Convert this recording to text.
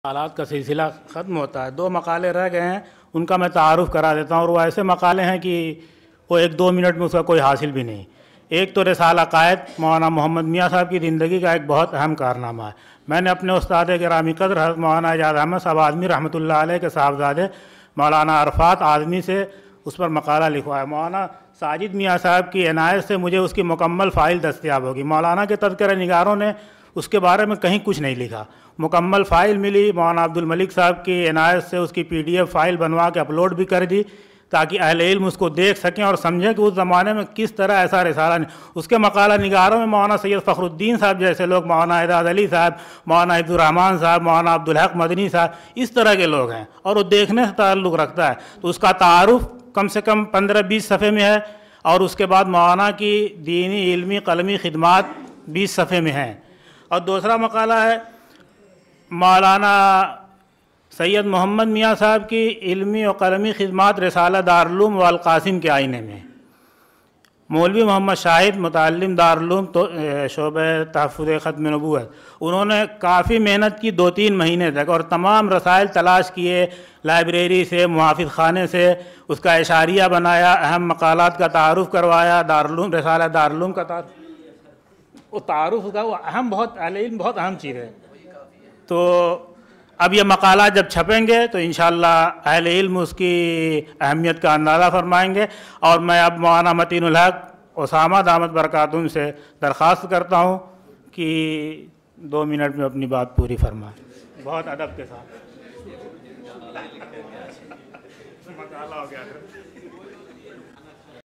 مقالات کا سلسلہ ختم ہوتا ہے، 2 مقالے رہ گئے ہیں، ان کا میں تعارف کرا دیتا ہوں، اور وہ ایسے مقالے ہیں کہ وہ 1-2 منٹ میں اس کا کوئی حاصل بھی نہیں۔ ایک تو رسالہ قائد مولانا محمد میاں صاحب کی زندگی کا ایک بہت اہم کارنامہ ہے۔ میں نے اپنے استاد گرامی قدر حضرت مولانا اعجاز احمد صاحب اعظمی رحمۃ اللہ علیہ کے صاحبزادے مولانا عرفات اعظمی سے اس پر مقالہ لکھوایا۔ مولانا ساجد میاں صاحب کی عنایت سے مجھے اس کی مکمل فائل دستیاب ہوگی۔ مولانا کے تذکرہ نگاروں نے اس کے بارے میں کہیں کچھ نہیں لکھا، مکمل فائل ملی۔ مولانا عبد الملک صاحب کی عنایت سے اس کی PDF فائل بنوا کے اپلوڈ بھی کر دی تاکہ اہل علم اس کو دیکھ سکیں اور سمجھیں کہ اس زمانے میں کس طرح ایسا رسالہ نہیں۔ اس کے مقالہ نگاروں میں مولانا سید فخر الدین صاحب جیسے لوگ، مولانا اعجاز علی صاحب، مولانا عبد الرحمن صاحب، مولانا عبدالحق مدنی صاحب، اس طرح کے لوگ ہیں، اور وہ دیکھنے سے تعلق رکھتا ہے۔ تو اس کا تعارف کم سے کم 15-20 صفحے میں ہے، اور اس کے بعد مولانا کی دینی علمی قلمی خدمات 20 صفحے میں ہیں۔ اور دوسرا مقالہ ہے مولانا سید محمد میاں صاحب کی علمی و قلمی خدمات رسالہ دارالعلوم والقاسم کے آئینے میں۔ مولوی محمد شاہد متعلم دارالعلوم تو شعبہ تحفظ ختم نبوت، انہوں نے کافی محنت کی 2-3 مہینے تک، اور تمام رسائل تلاش کیے، لائبریری سے، محافظ خانے سے، اس کا اشاریہ بنایا، اہم مقالات کا تعارف کروایا، دارالعلوم رسالہ دارالعلوم کا وہ تعارف کا وہ اہم، بہت علم بہت اہم چیز ہے۔ تو اب یہ مقالات جب چھپیں گے تو انشاءاللہ اہل علم اس کی اہمیت کا اندازہ فرمائیں گے۔ اور میں اب مولانا متین الحق اسامہ دامت برکاتہم سے درخواست کرتا ہوں کہ 2 منٹ میں اپنی بات پوری فرمائیں، بہت ادب کے ساتھ۔ مقالہ ہو گیا۔